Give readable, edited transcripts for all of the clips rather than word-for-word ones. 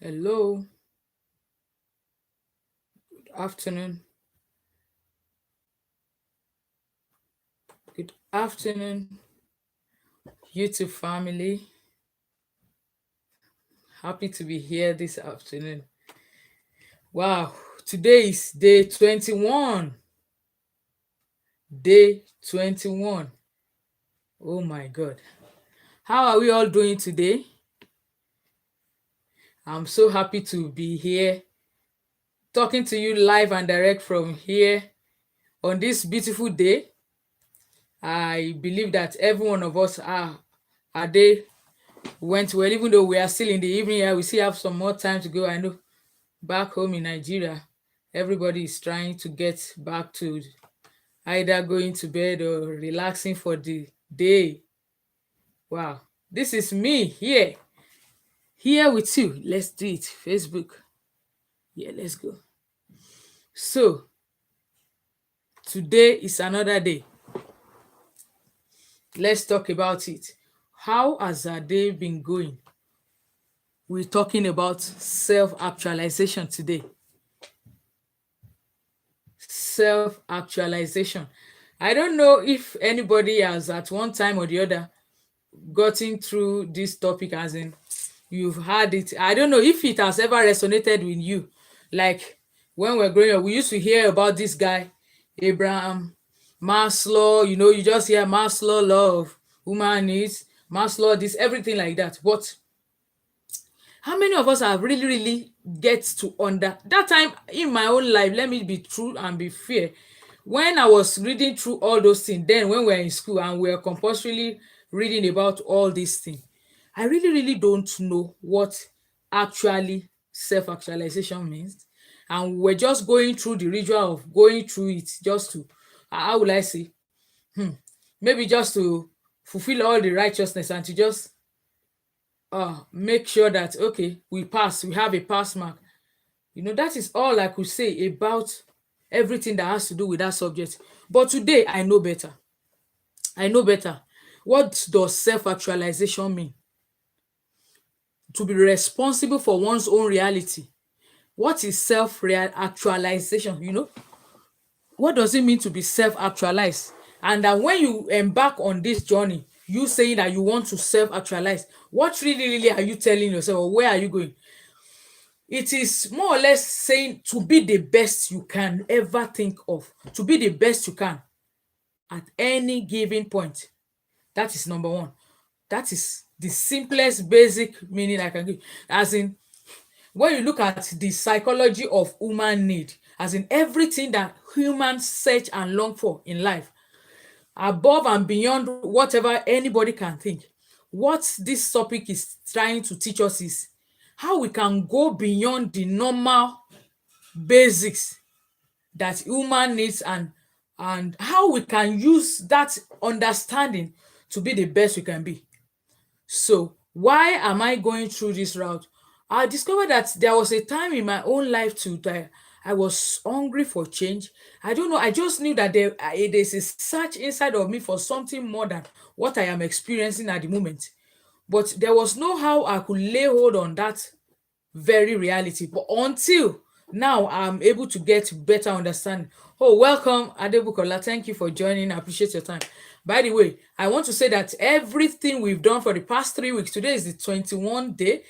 Hello, afternoon. Good afternoon, YouTube family. Happy to be here this afternoon. Wow, today is day 21. Day 21. Oh my God. How are we all doing today? I'm so happy to be here talking to you live and direct from here on this beautiful day. I believe that every one of us our day went well, even though we are still in the evening here. We still have some more time to go. I know back home in Nigeria, everybody is trying to get back to either going to bed or relaxing for the day. Wow. This is me here with you. Let's do it. Facebook. Yeah, let's go. So, today is another day. Let's talk about it. How has our day been going? We're talking about self-actualization today. Self-actualization. I don't know if anybody has at one time or the other gotten through this topic, as in you've had it. I don't know if it has ever resonated with you. Like when we're growing up, we used to hear about this guy, Abraham Maslow. You just hear Maslow, law of human needs, Maslow, this, everything like that. But how many of us have really get to under that time in my own life? Let me be true and be fair. When I was reading through all those things, then when we were in school and we were compulsorily reading about all these things, I really don't know what actually self-actualization means. And we're just going through the ritual of going through it just to, how will I say, maybe just to fulfill all the righteousness and to just make sure that okay, we have a pass mark. That is all I could say about everything that has to do with that subject. But today I know better. What does self-actualization mean? To be responsible for one's own reality. What is self-actualization? What does it mean to be self-actualized? And that when you embark on this journey, you saying that you want to self-actualize, what really are you telling yourself, or where are you going? It is more or less saying to be the best you can ever think of, to be the best you can at any given point. That is number one. That is the simplest basic meaning I can give. As in, when you look at the psychology of human need, as in everything that humans search and long for in life, above and beyond whatever anybody can think, what this topic is trying to teach us is how we can go beyond the normal basics that human needs, and how we can use that understanding to be the best we can be. So why am I going through this route? I discovered that there was a time in my own life too that I was hungry for change. I don't know. I just knew that there's a search inside of me for something more than what I am experiencing at the moment. But there was no how I could lay hold on that very reality. But until now, I'm able to get better understanding. Oh, welcome, Adebukola. Thank you for joining. I appreciate your time. By the way, I want to say that everything we've done for the past 3 weeks, today is the 21st day.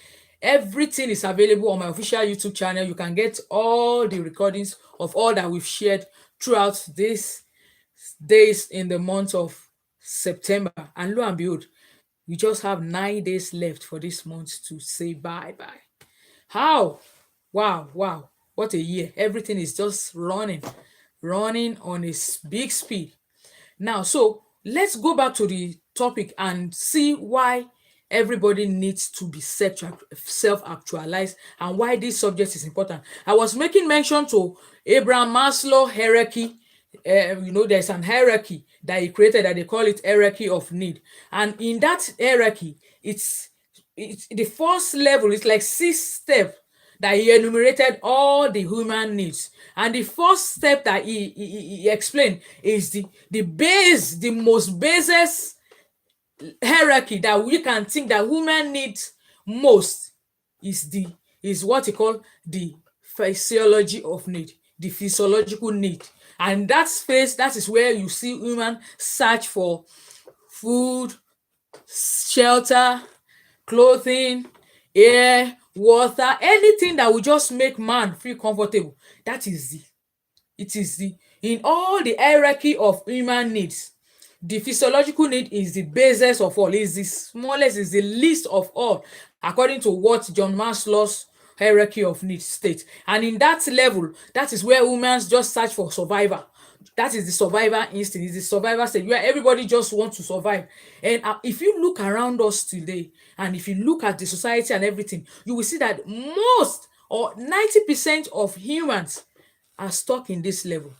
Everything is available on my official YouTube channel. You can get all the recordings of all that we've shared throughout these days in the month of September. And lo and behold, we just have 9 days left for this month to say bye bye. How? Wow. What a year. Everything is just running on a big speed. Now, so let's go back to the topic and see why everybody needs to be self-actualized and why this subject is important. I was making mention to Abraham Maslow hierarchy. There's an hierarchy that he created that they call it hierarchy of need. And in that hierarchy, it's the first level is like 6 steps that he enumerated all the human needs. And the first step that he explained is the most basis hierarchy that we can think that human needs most is is what you call the physiology of need, the physiological need. And that space, that is where you see human search for food, shelter, clothing, air, water, anything that will just make man feel comfortable. That is the it is the in all the hierarchy of human needs, the physiological need is the basest of all, is the smallest, is the least of all, according to what John Maslow's hierarchy of needs state. And in that level, that is where humans just search for survival. That is the survival instinct, is the survival state where everybody just wants to survive. And if you look around us today, and if you look at the society and everything, you will see that most or 90% of humans are stuck in this level.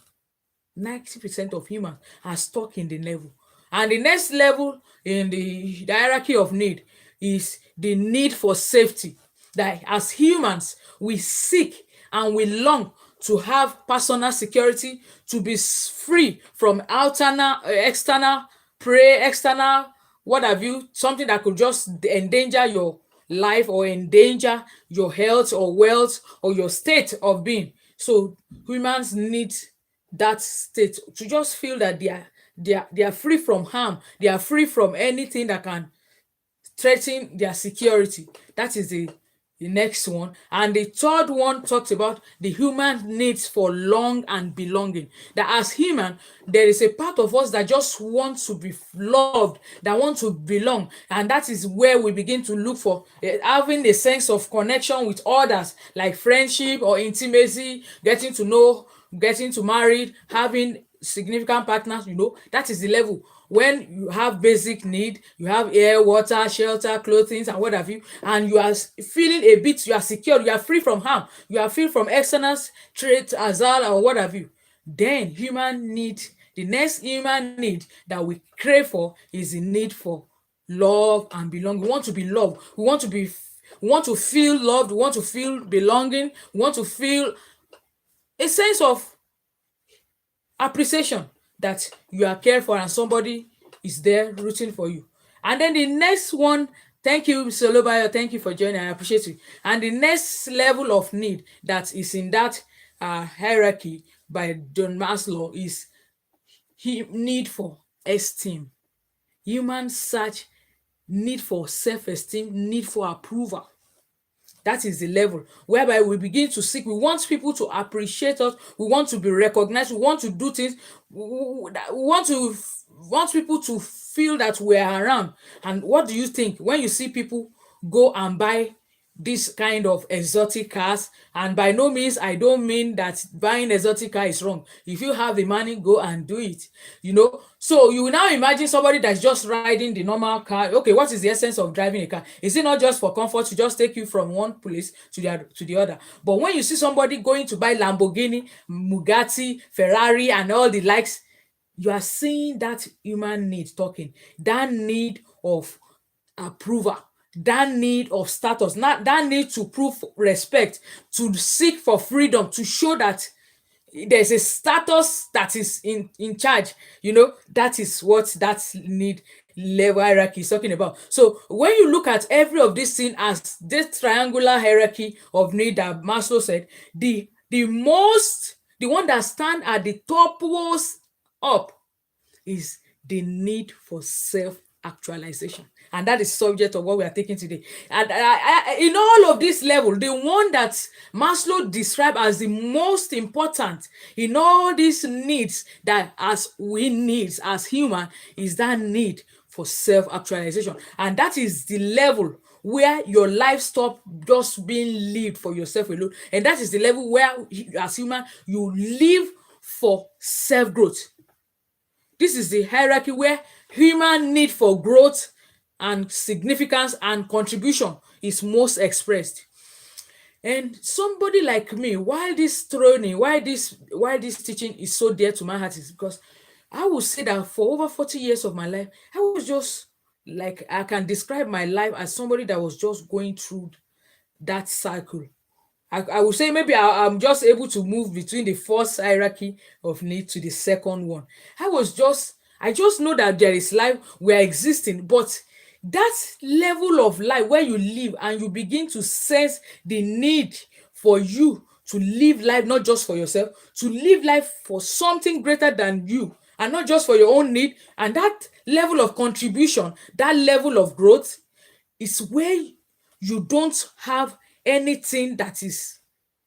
90% of humans are stuck in the level. And the next level in the hierarchy of need is the need for safety. That as humans, we seek and we long to have personal security, to be free from external prey, external, what have you, something that could just endanger your life or endanger your health or wealth or your state of being. So humans need that state to just feel that they are free from harm, they are free from anything that can threaten their security. That is the next one. And the third one talks about the human needs for long and belonging. That as human, there is a part of us that just wants to be loved, that want to belong. And that is where we begin to look for having a sense of connection with others, like friendship or intimacy, getting to know, getting to married, having significant partners. That is the level when you have basic need, you have air, water, shelter, clothing, and what have you, and you are feeling a bit, you are secure, you are free from harm, you are free from external threat, azal, or what have you. Then the next human need that we crave for is the need for love and belonging. We want to be loved, we want to feel loved, we want to feel belonging, we want to feel a sense of appreciation, that you are cared for and somebody is there rooting for you. And then the next one, thank you, Mr. Olobayo, thank you for joining, I appreciate you. And the next level of need that is in that hierarchy by John Maslow is need for esteem. Human search need for self-esteem, need for approval. That is the level whereby we begin to seek. We want people to appreciate us. We want to be recognized. We want to do things. We want people to feel that we are around. And what do you think when you see people go and buy this kind of exotic cars? And by no means, I don't mean that buying exotic car is wrong. If you have the money, go and do it. So you will now imagine somebody that's just riding the normal car. Okay, what is the essence of driving a car? Is it not just for comfort, to just take you from one place to the other? But when you see somebody going to buy Lamborghini, Bugatti, Ferrari, and all the likes, you are seeing that human need talking, that need of approval, that need of status, not that need to prove respect, to seek for freedom, to show that there's a status that is in charge. That is what that need level hierarchy is talking about. So when you look at every of these things as this triangular hierarchy of need that Maslow said, the one that stand at the topmost up is the need for self-actualization. And that is subject of what we are taking today. And in all of this level, the one that Maslow described as the most important in all these needs that as we needs as human is that need for self-actualization. And that is the level where your life stop just being lived for yourself alone. And that is the level where as human you live for self-growth. This is the hierarchy where human need for growth and significance and contribution is most expressed. And somebody like me, why this teaching is so dear to my heart is because I would say that for over 40 years of my life, I was just like, I can describe my life as somebody that was just going through that cycle. I would say maybe I'm just able to move between the first hierarchy of need to the second one. I just know that there is life, we are existing, but that level of life where you live and you begin to sense the need for you to live life not just for yourself, to live life for something greater than you, and not just for your own need. And that level of contribution, that level of growth, is where you don't have anything that is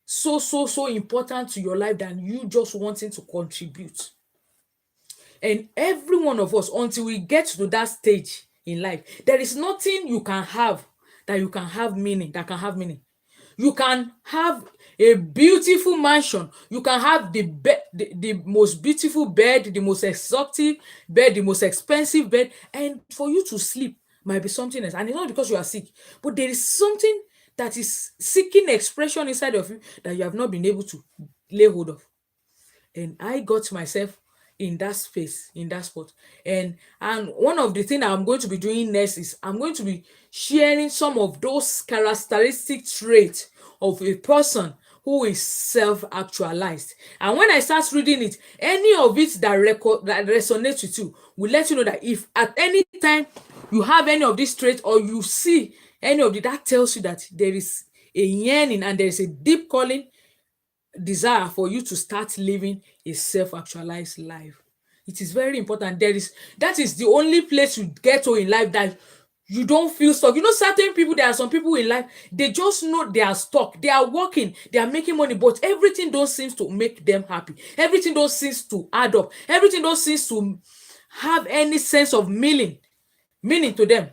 so important to your life than you just wanting to contribute. And every one of us, until we get to that stage in life, there is nothing you can have that you can have meaning, that can have meaning. You can have a beautiful mansion, you can have the most beautiful bed, the most exotic bed, the most expensive bed, and for you to sleep might be something else. And it's not because you are sick, but there is something that is seeking expression inside of you that you have not been able to lay hold of. And I got myself in that space, in that spot. And one of the things I'm going to be doing next is I'm going to be sharing some of those characteristic traits of a person who is self-actualized. And when I start reading it, any of it that resonates with you will let you know that if at any time you have any of these traits, or you see any of it, that tells you that there is a yearning and there is a deep calling desire for you to start living a self-actualized life. It is very important. That is the only place you get to in life that you don't feel stuck. You know, certain people, there are some people in life, they just know they are stuck. They are working, they are making money, but everything don't seems to make them happy. Everything don't seems to add up. Everything don't seems to have any sense of meaning to them.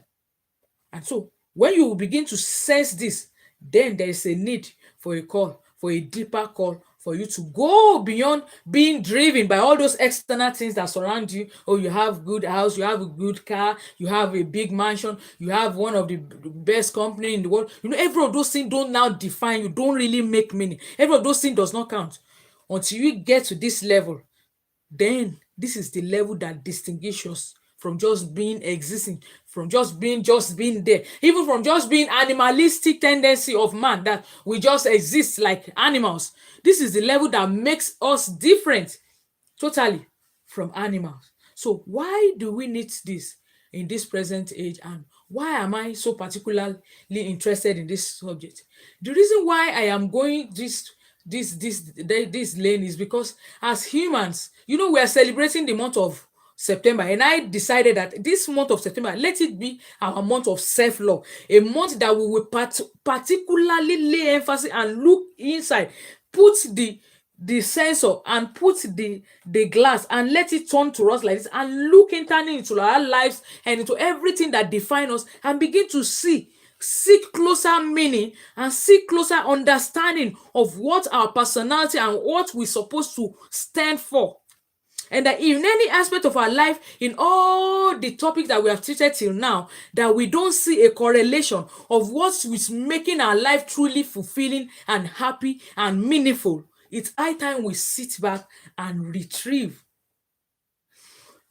And so when you begin to sense this, then there is a need for a call, for a deeper call, for you to go beyond being driven by all those external things that surround you. Oh, you have good house, you have a good car, you have a big mansion, you have one of the best company in the world. You know, every of those things don't now define you, don't really make meaning. Every of those things does not count until you get to this level. Then this is the level that distinguishes us from just being existing, from just being there, even from just being animalistic tendency of man, that we just exist like animals. This is the level that makes us different totally from animals. So why do we need this in this present age, and why am I so particularly interested in this subject? The reason why I am going this lane is because as humans, you know, we are celebrating the month of September, and I decided that this month of September, let it be our month of self-love, a month that we will particularly lay emphasis and look inside, put the sensor and put the glass and let it turn to us like this, and look internally into our lives and into everything that defines us, and begin to seek closer meaning and seek closer understanding of what our personality and what we're supposed to stand for. And that in any aspect of our life, in all the topics that we have treated till now, that we don't see a correlation of what is making our life truly fulfilling and happy and meaningful, it's high time we sit back and retrieve.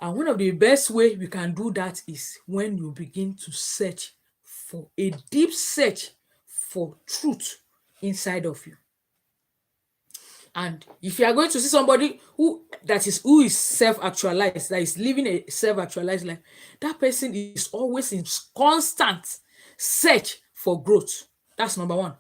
And one of the best way we can do that is when you begin to search for a deep search for truth inside of you. And if you are going to see somebody who is self-actualized, that is living a self-actualized life, that person is always in constant search for growth. That's number one.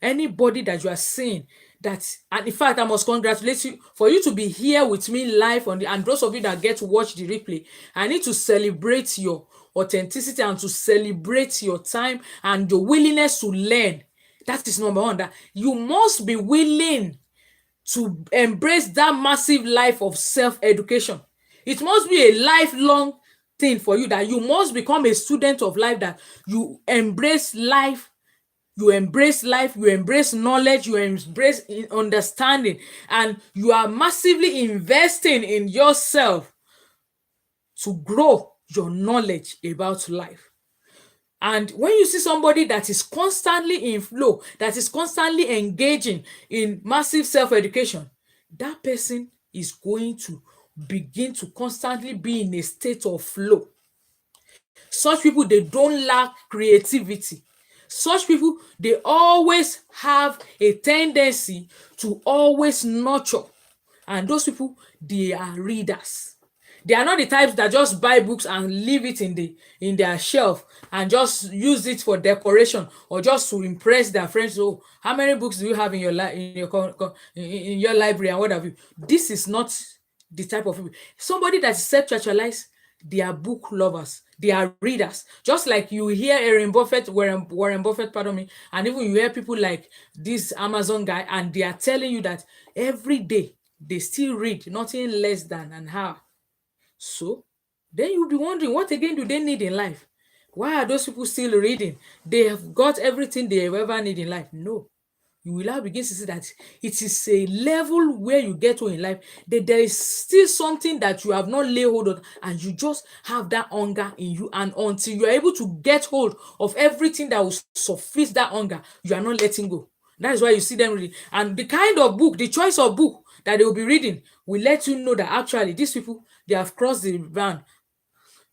Anybody that you are seeing that, and in fact, I must congratulate you for you to be here with me live on the, and those of you that get to watch the replay. I need to celebrate your authenticity and to celebrate your time and your willingness to learn. That is number one. That you must be willing to embrace that massive life of self-education. It must be a lifelong thing for you, that you must become a student of life, that you embrace life, you embrace knowledge, you embrace understanding, and you are massively investing in yourself to grow your knowledge about life. And when you see somebody that is constantly in flow, that is constantly engaging in massive self-education, that person is going to begin to constantly be in a state of flow. Such people, they don't lack creativity. Such people, they always have a tendency to always nurture. And those people, they are readers. They are not the types that just buy books and leave it in their shelf and just use it for decoration or just to impress their friends. Oh, how many books do you have in your in your in your library and what have you? This is not the type of people. Somebody that is self-actualized, they are book lovers, they are readers. Just like you hear Warren Buffett, pardon me, and even you hear people like this Amazon guy, and they are telling you that every day they still read nothing less than an hour. So then you'll be wondering, what again do they need in life? Why are those people still reading? They have got everything they ever need in life. No, you will now begin to see that it is a level where you get to in life that there is still something that you have not laid hold of, and you just have that hunger in you, and until you are able to get hold of everything that will suffice that hunger, you are not letting go. That is why you see them reading. And the kind of book, the choice of book that they will be reading will let you know that actually these people, they have crossed the bound,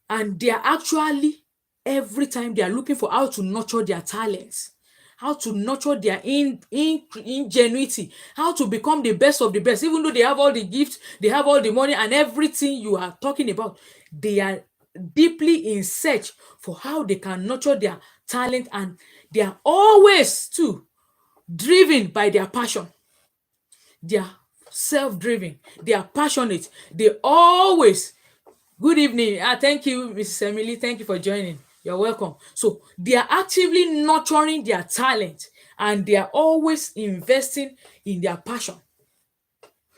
and they are actually, every time they are looking for how to nurture their talents, how to nurture their ingenuity, how to become the best of the best. Even though they have all the gifts, they have all the money and everything you are talking about, they are deeply in search for how they can nurture their talent, and they are always too driven by their passion. They are self-driven, they are passionate, they always. Good evening. Thank you, Mrs. Emily. Thank you for joining. You're welcome. So they are actively nurturing their talent, and they are always investing in their passion.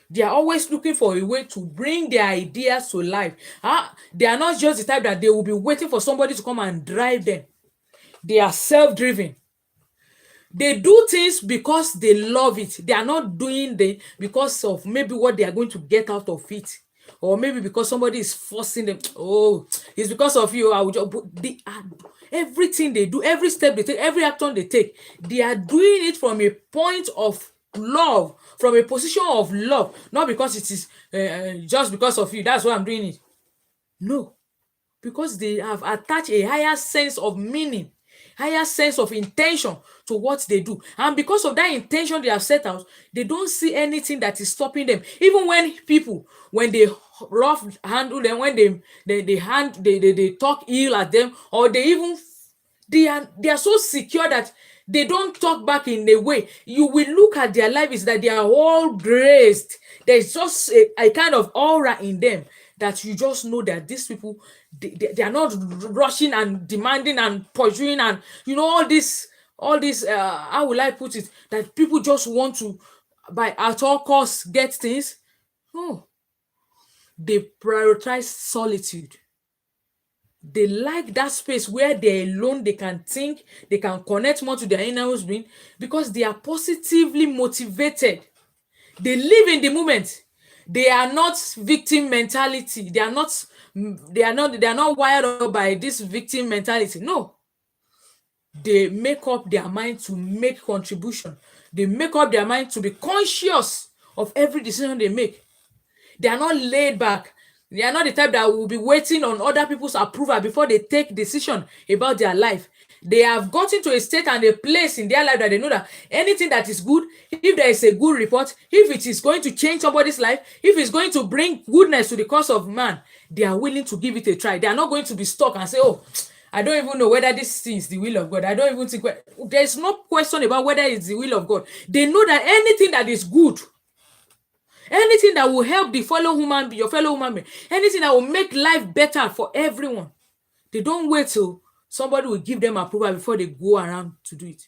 They are always looking for a way to bring their ideas to life. They are not just the type that they will be waiting for somebody to come and drive them. They are self-driven. They do things because they love it. They are not doing it because of maybe what they are going to get out of it, or maybe because somebody is forcing them. Oh, it's because of you. I will just. But they are, everything they do, every step they take, every action they take, they are doing it from a point of love, from a position of love, not because it is just because of you. That's why I'm doing it. No, because they have attached a higher sense of meaning, higher sense of intention to what they do. And because of that intention they have set out, they don't see anything that is stopping them. Even when people, when they rough handle them, when they talk ill at them, or they even, they are so secure that they don't talk back in a way. You will look at their life is that they are all graced. There's just a kind of aura in them that you just know that these people, they are not rushing and demanding and pursuing, and all this how will I put it, that people just want to by at all costs get things. No, they prioritize solitude. They like that space where they're alone, they can think, they can connect more to their inner being, because they are positively motivated. They live in the moment. They are not victim mentality. They are not wired up by this victim mentality. No, they make up their mind to make contribution. They make up their mind to be conscious of every decision they make. They are not laid back. They are not the type that will be waiting on other people's approval before they take decision about their life. They have gotten to a state and a place in their life that they know that anything that is good, if there is a good report, if it is going to change somebody's life, if it's going to bring goodness to the cause of man, they are willing to give it a try. They are not going to be stuck and say, oh, I don't even know whether this thing is the will of God. I don't even think there's no question about whether it's the will of God. They know that anything that is good, anything that will help your fellow human being, anything that will make life better for everyone, they don't wait till somebody will give them approval before they go around to do it.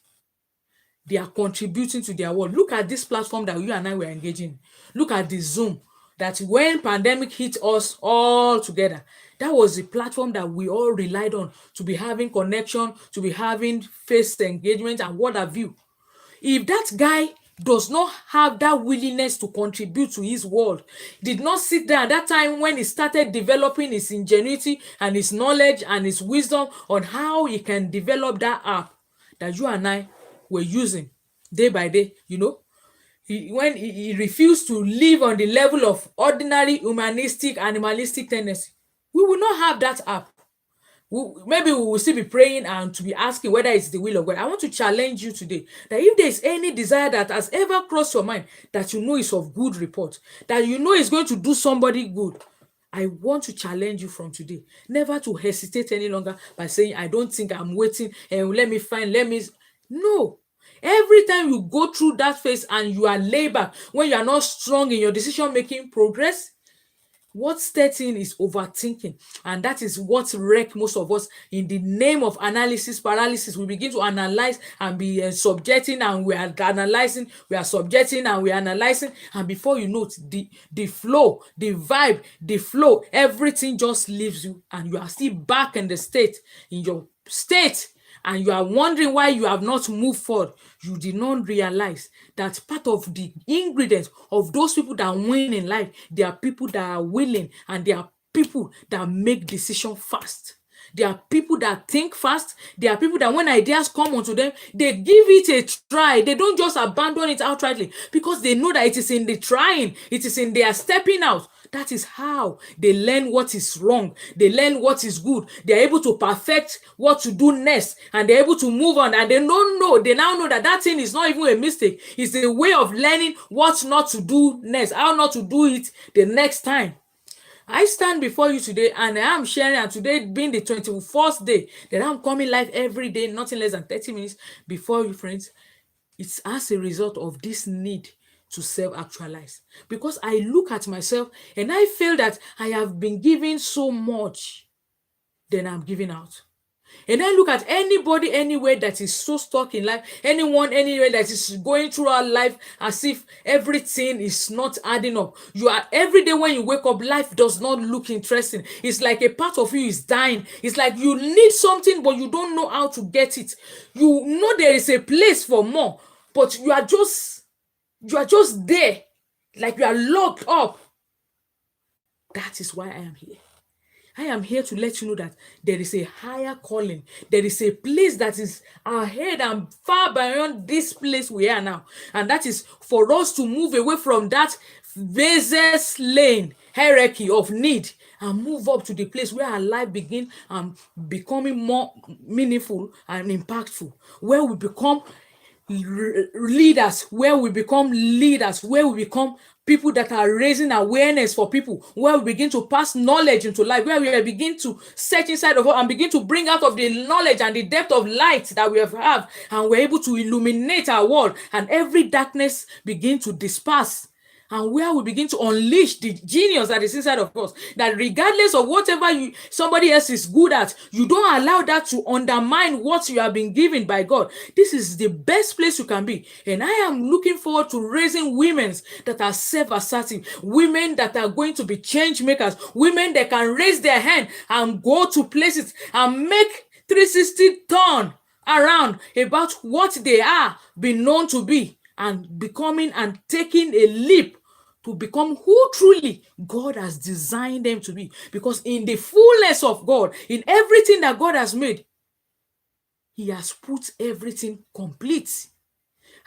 They are contributing to their world. Look at this platform that you and I were engaging. Look at the Zoom, that when pandemic hit us all together, that was the platform that we all relied on to be having connection, to be having face engagement and what have you. If that guy does not have that willingness to contribute to his world, did not sit there at that time when he started developing his ingenuity and his knowledge and his wisdom on how he can develop that app that you and I were using day by day, when he refused to live on the level of ordinary humanistic animalistic tendency, we will not have that app. Maybe we will still be praying and to be asking whether it's the will of God. I want to challenge you today that if there is any desire that has ever crossed your mind that you know is of good report, that you know is going to do somebody good, I want to challenge you from today, never to hesitate any longer by saying, I don't think, I'm waiting, and let me find, let me. No. Every time you go through that phase and you are laid back, when you are not strong in your decision making progress, what steps in is overthinking, and that is what wreck most of us. In the name of analysis paralysis, we begin to analyze and be subjecting, and we are analyzing, we are subjecting, and we are analyzing, and before you know it, the flow, the vibe, the flow, everything just leaves you, and you are still back in the state, in your state, and you are wondering why you have not moved forward. You did not realize that part of the ingredients of those people that win in life, they are people that are willing, and they are people that make decisions fast. They are people that think fast. They are people that when ideas come onto them, they give it a try. They don't just abandon it outrightly, because they know that it is in the trying, it is in their stepping out. That is how they learn what is wrong. They learn what is good. They are able to perfect what to do next, and they're able to move on. And they don't know. They now know that that thing is not even a mistake. It's a way of learning what not to do next, how not to do it the next time. I stand before you today, and I am sharing, and today being the 21st day that I'm coming live every day, nothing less than 30 minutes before you, friends. It's as a result of this need to self-actualize, because I look at myself and I feel that I have been giving so much, then I'm giving out. And I look at anybody anywhere that is so stuck in life, anyone anywhere that is going through our life as if everything is not adding up. You are every day when you wake up, life does not look interesting. It's like a part of you is dying. It's like you need something, but you don't know how to get it. You know there is a place for more, but you are just there, like you are locked up. That is why I am here. I am here to let you know that there is a higher calling. There is a place that is ahead and far beyond this place we are now. And that is for us to move away from that basis lane hierarchy of need and move up to the place where our life begin becoming more meaningful and impactful, where we become leaders, where we become leaders, where we become people that are raising awareness for people, where we begin to pass knowledge into life, where we begin to search inside of us and begin to bring out of the knowledge and the depth of light that we have, and we're able to illuminate our world, and every darkness begin to disperse, and where we begin to unleash the genius that is inside of us, that regardless of whatever somebody else is good at, you don't allow that to undermine what you have been given by God. This is the best place you can be. And I am looking forward to raising women that are self-assertive, women that are going to be change makers, women that can raise their hand and go to places and make 360 turn around about what they are being known to be, and becoming and taking a leap to become who truly God has designed them to be. Because in the fullness of God, in everything that God has made, He has put everything complete.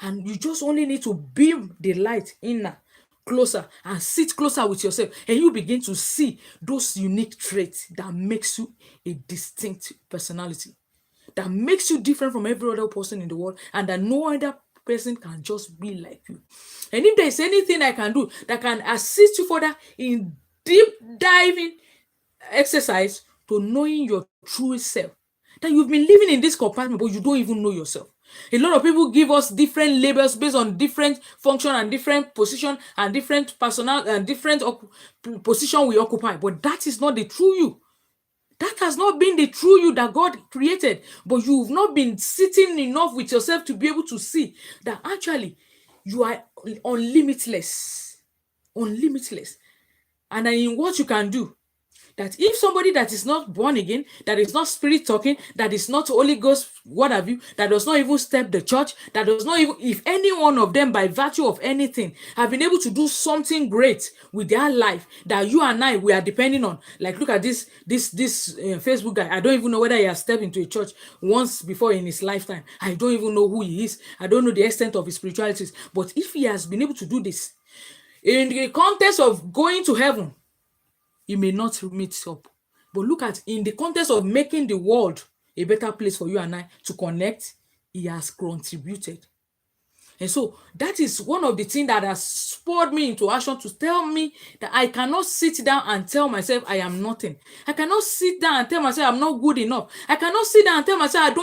And you just only need to beam the light inner, closer, and sit closer with yourself, and you begin to see those unique traits that makes you a distinct personality, that makes you different from every other person in the world, and that no other person can just be like you. And if there's anything I can do that can assist you further in deep diving exercise to knowing your true self, that you've been living in this compartment but you don't even know yourself. A lot of people give us different labels based on different function and different position and different personal and different position we occupy, but that is not the true you. That has not been the true you that God created, but you've not been sitting enough with yourself to be able to see that actually you are unlimitless, unlimitless, and in what you can do. That if somebody that is not born again, that is not spirit talking, that is not Holy Ghost, what have you, that does not even step the church, that does not even, if any one of them by virtue of anything have been able to do something great with their life that you and I, we are depending on. Like, look at this Facebook guy. I don't even know whether he has stepped into a church once before in his lifetime. I don't even know who he is. I don't know the extent of his spiritualities. But if he has been able to do this in the context of going to heaven, he may not meet up. But look at, in the context of making the world a better place for you and I to connect, he has contributed. And so that is one of the things that has spurred me into action, to tell me that I cannot sit down and tell myself I am nothing. I cannot sit down and tell myself I'm not good enough. I cannot sit down and tell myself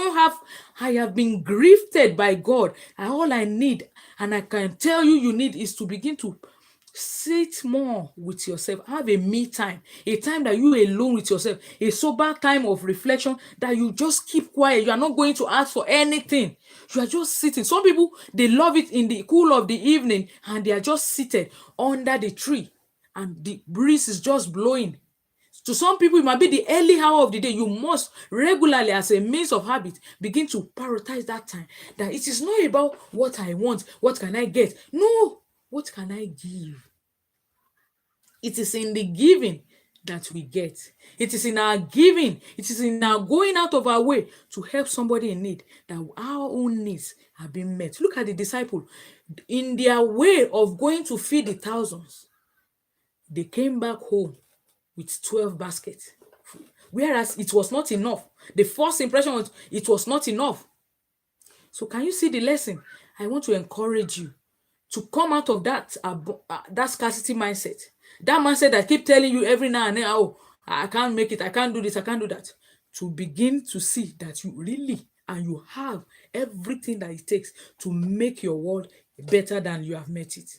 I have been gifted by God. And all I need, and I can tell you, you need, is to begin to sit more with yourself. Have a me time, a time that you alone with yourself, a sober time of reflection, that you just keep quiet. You are not going to ask for anything. You are just sitting. Some people, they love it in the cool of the evening, and they are just seated under the tree, and the breeze is just blowing. To some people, it might be the early hour of the day. You must regularly, as a means of habit, begin to prioritize that time. That it is not about what I want, what can I get. No, what can I give? It is in the giving that we get. It is in our giving, it is in our going out of our way to help somebody in need, that our own needs have been met. Look at the disciple. In their way of going to feed the thousands, they came back home with 12 baskets. Whereas it was not enough. The first impression was it was not enough. So can you see the lesson? I want to encourage you to come out of that scarcity mindset. That mindset that keep telling you every now and then, oh, I can't make it, I can't do this, I can't do that. To begin to see that you really, and you have everything that it takes to make your world better than you have met it.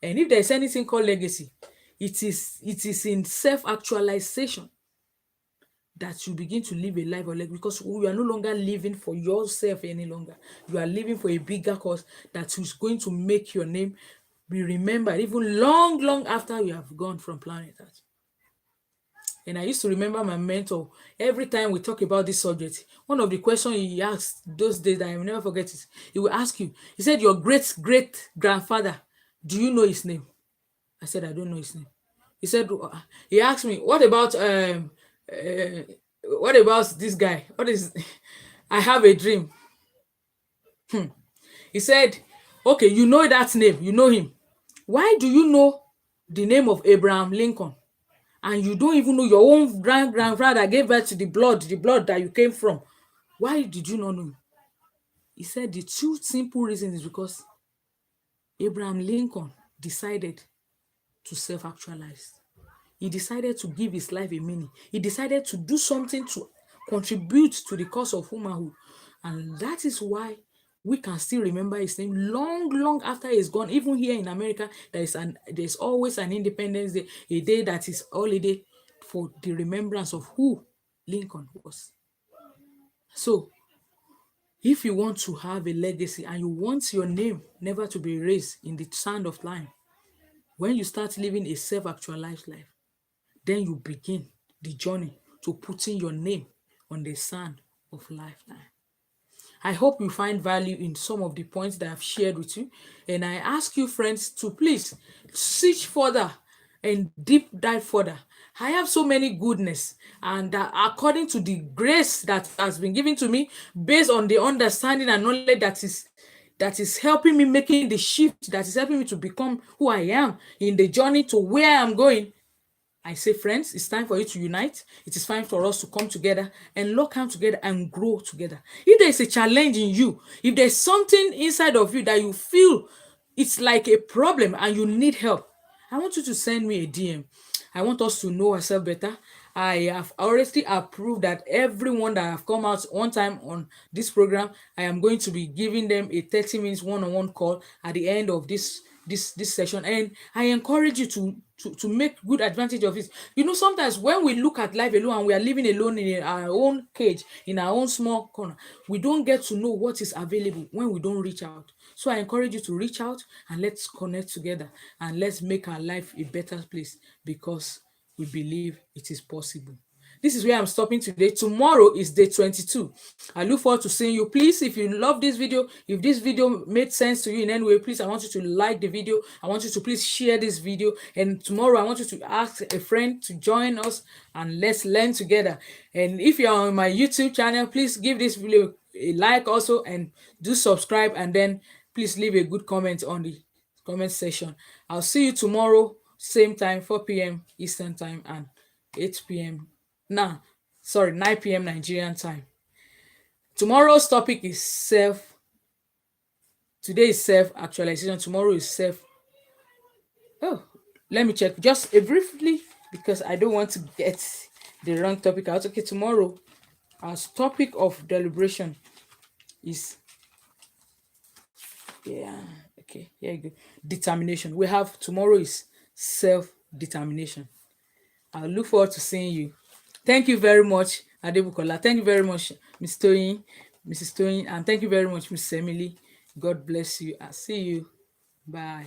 And if there's anything called legacy, it is in self-actualization that you begin to live a life of legacy, because you are no longer living for yourself any longer. You are living for a bigger cause that is going to make your name be remembered even long, long after you have gone from planet Earth. And I used to remember my mentor, every time we talk about this subject, one of the questions he asked those days that I will never forget is, he will ask you, he said, your great great grandfather, do you know his name? I said, I don't know his name. He said, he asked me, uh, what about this guy? What is, I have a dream. He said, okay, you know that name, you know him. Why do you know the name of Abraham Lincoln? And you don't even know your own grandfather gave birth to the blood that you came from. Why did you not know? He said the two simple reasons is because Abraham Lincoln decided to self-actualize. He decided to give his life a meaning. He decided to do something to contribute to the cause of womanhood. And that is why we can still remember his name long, long after he's gone. Even here in America, there's always an Independence Day, a day that is holiday for the remembrance of who Lincoln was. So if you want to have a legacy and you want your name never to be erased in the sand of time, when you start living a self-actualized life, then you begin the journey to putting your name on the sand of lifetime. I hope you find value in some of the points that I've shared with you. And I ask you, friends, to please search further and deep dive further. I have so many goodness, and according to the grace that has been given to me, based on the understanding and knowledge that is helping me making the shift, that is helping me to become who I am in the journey to where I'm going. I say, friends, it's time for you to unite. It is time for us to come together and lock hands together and grow together. If there is a challenge in you, if there's something inside of you that you feel it's like a problem and you need help, I want you to send me a DM. I want us to know ourselves better. I have already approved that everyone that have come out one time on this program, I am going to be giving them a 30 minutes one-on-one call at the end of this session. And I encourage you to make good advantage of it. Sometimes when we look at life alone and we are living alone in our own cage, in our own small corner, we don't get to know what is available when we don't reach out. So I encourage you to reach out and let's connect together and let's make our life a better place, because we believe it is possible. This is where I'm stopping today. Tomorrow is day 22. I look forward to seeing you. Please, if you love this video, if this video made sense to you in any way, please, I want you to like the video. I want you to please share this video. And tomorrow, I want you to ask a friend to join us and let's learn together. And if you're on my YouTube channel, please give this video a like also and do subscribe. And then please leave a good comment on the comment section. I'll see you tomorrow, same time, 4 p.m. Eastern time and 8 p.m. 9 p.m. Nigerian time. Tomorrow's topic is Today is self-actualization. Tomorrow is self. Oh, let me check just a briefly because I don't want to get the wrong topic out. Okay, tomorrow our topic of deliberation is, yeah, okay, here you go. Determination. We have tomorrow is self-determination. I look forward to seeing you. Thank you very much, Adebukola. Thank you very much, Miss Toyin, Mrs. Toyin, and thank you very much, Miss Emily. God bless you. I'll see you. Bye.